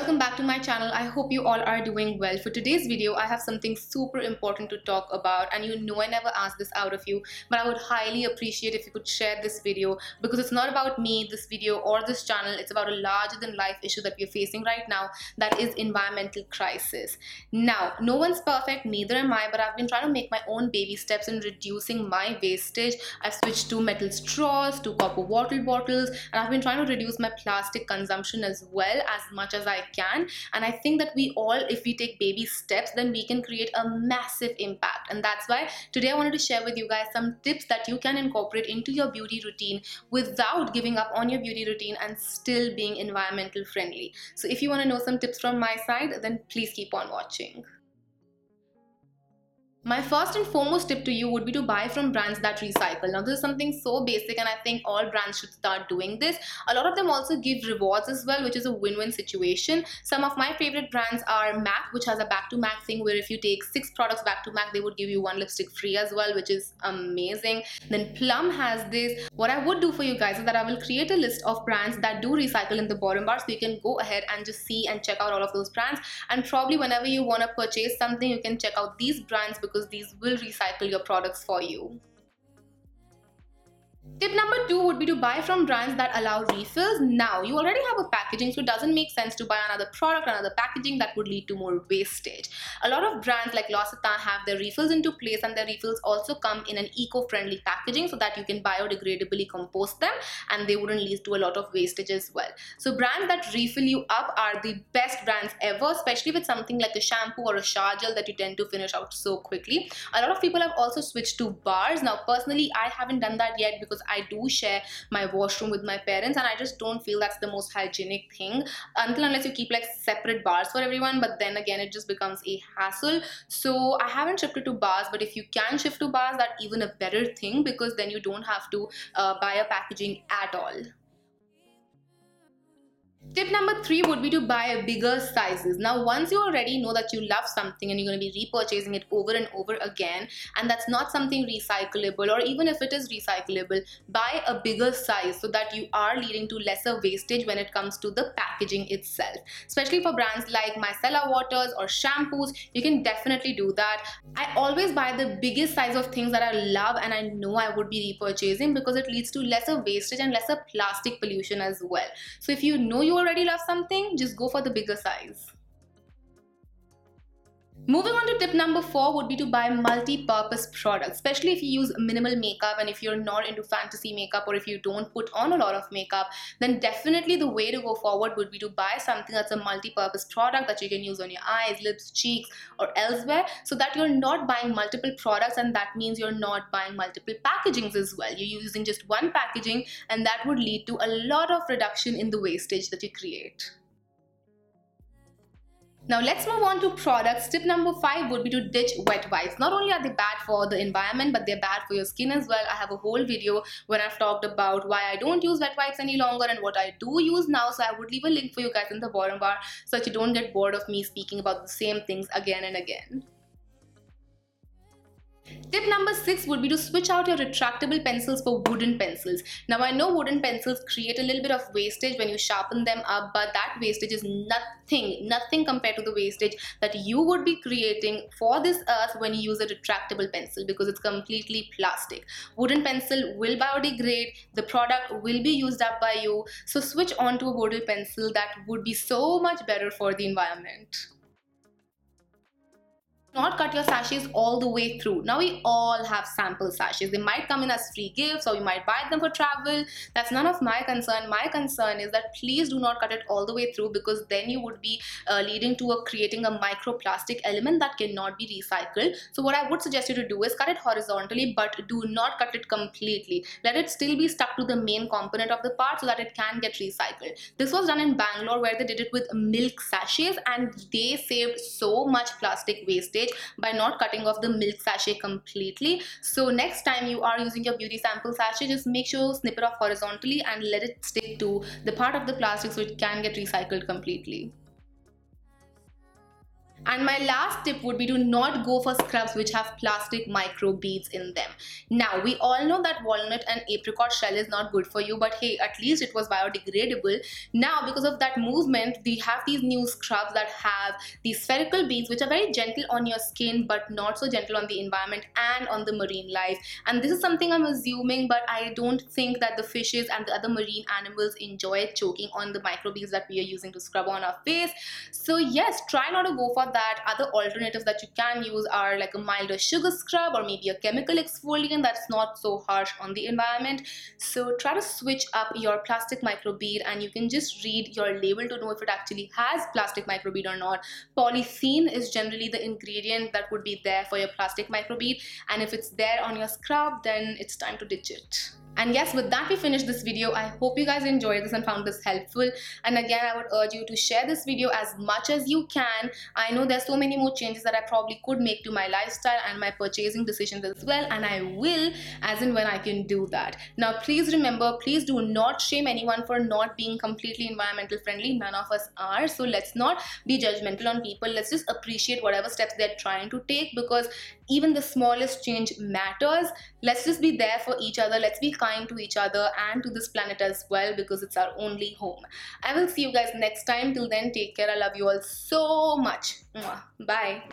welcome back to my channel. I hope you all are doing well. For today's video, I have something super important to talk about, and you know I never ask this out of you, but I would highly appreciate if you could share this video because it's not about me, this video or this channel. It's about a larger than life issue that we're facing right now, that is environmental crisis. Now, no one's perfect, neither am I, but I've been trying to make my own baby steps in reducing my wastage. I've switched to metal straws, to copper water bottles, and I've been trying to reduce my plastic consumption as well as much as I can. And I think that we all, if we take baby steps, then we can create a massive impact. And that's why today I wanted to share with you guys some tips that you can incorporate into your beauty routine without giving up on your beauty routine and still being environmental friendly. So if you want to know some tips from my side, then please keep on watching. My first and foremost tip to you would be to buy from brands that recycle. Now, this is something so basic, and I think all brands should start doing this. A lot of them also give rewards as well, which is a win-win situation. Some of my favorite brands are MAC, which has a back-to-MAC thing where if you take 6 products back to MAC, they would give you 1 lipstick free as well, which is amazing. Then Plum has this. What I would do for you guys is that I will create a list of brands that do recycle in the bottom bar, so you can go ahead and just see and check out all of those brands. And probably whenever you want to purchase something, you can check out these brands because these will recycle your products for you. Tip number 2 would be to buy from brands that allow refills. Now, you already have a packaging, so it doesn't make sense to buy another product, another packaging that would lead to more wastage. A lot of brands like L'Occitane have their refills into place, and their refills also come in an eco-friendly packaging so that you can biodegradably compost them and they wouldn't lead to a lot of wastage as well. So brands that refill you up are the best brands ever, especially with something like a shampoo or a shower gel that you tend to finish out so quickly. A lot of people have also switched to bars. Now, personally, I haven't done that yet because I do share my washroom with my parents, and I just don't feel that's the most hygienic thing unless you keep like separate bars for everyone, but then again it just becomes a hassle. So I haven't shifted to bars, but if you can shift to bars, that's even a better thing because then you don't have to buy a packaging at all. Tip number 3 would be to buy bigger sizes. Now, once you already know that you love something and you're going to be repurchasing it over and over again, and that's not something recyclable, or even if it is recyclable, buy a bigger size so that you are leading to lesser wastage when it comes to the packaging itself. Especially for brands like micellar waters or shampoos, you can definitely do that. I always buy the biggest size of things that I love and I know I would be repurchasing because it leads to lesser wastage and lesser plastic pollution as well. So if you know you already love something, just go for the bigger size. Moving on to tip number 4 would be to buy multi-purpose products, especially if you use minimal makeup and if you're not into fantasy makeup or if you don't put on a lot of makeup, then definitely the way to go forward would be to buy something that's a multi-purpose product that you can use on your eyes, lips, cheeks or elsewhere, so that you're not buying multiple products, and that means you're not buying multiple packagings as well. You're using just one packaging, and that would lead to a lot of reduction in the wastage that you create. Now let's move on to products. Tip number 5 would be to ditch wet wipes. Not only are they bad for the environment, but they're bad for your skin as well. I have a whole video where I've talked about why I don't use wet wipes any longer and what I do use now. So I would leave a link for you guys in the bottom bar so that you don't get bored of me speaking about the same things again and again. Tip number 6 would be to switch out your retractable pencils for wooden pencils. Now, I know wooden pencils create a little bit of wastage when you sharpen them up, but that wastage is nothing compared to the wastage that you would be creating for this earth when you use a retractable pencil, because it's completely plastic. Wooden pencil will biodegrade, the product will be used up by you, so switch on to a wooden pencil. That would be so much better for the environment. Not cut your sachets all the way through. Now, we all have sample sachets. They might come in as free gifts or you might buy them for travel. That's none of my concern. My concern is that please do not cut it all the way through, because then you would be leading to creating a microplastic element that cannot be recycled. So what I would suggest you to do is cut it horizontally, but do not cut it completely. Let it still be stuck to the main component of the part so that it can get recycled. This was done in Bangalore, where they did it with milk sachets, and they saved so much plastic wastage by not cutting off the milk sachet completely. So next time you are using your beauty sample sachet, just make sure you snip it off horizontally and let it stick to the part of the plastic so it can get recycled completely. And my last tip would be to not go for scrubs which have plastic micro beads in them. Now, we all know that walnut and apricot shell is not good for you, but hey, at least it was biodegradable. Now, because of that movement, we have these new scrubs that have these spherical beads which are very gentle on your skin but not so gentle on the environment and on the marine life. And this is something I'm assuming, but I don't think that the fishes and the other marine animals enjoy choking on the microbeads that we are using to scrub on our face. So yes, try not to go for that. Other alternatives that you can use are like a milder sugar scrub or maybe a chemical exfoliant that's not so harsh on the environment. So try to switch up your plastic microbead, and you can just read your label to know if it actually has plastic microbead or not. Polythene is generally the ingredient that would be there for your plastic microbead, and if it's there on your scrub, then it's time to ditch it. And yes, with that we finish this video. I hope you guys enjoyed this and found this helpful. And again, I would urge you to share this video as much as you can. I know there's so many more changes that I probably could make to my lifestyle and my purchasing decisions as well, and I will as and when I can do that. Now, please remember, please do not shame anyone for not being completely environmental friendly. None of us are. So let's not be judgmental on people. Let's just appreciate whatever steps they're trying to take, because even the smallest change matters. Let's just be there for each other. Let's be kind to each other and to this planet as well, because it's our only home. I will see you guys next time. Till then, take care. I love you all so much. Mwah. Bye.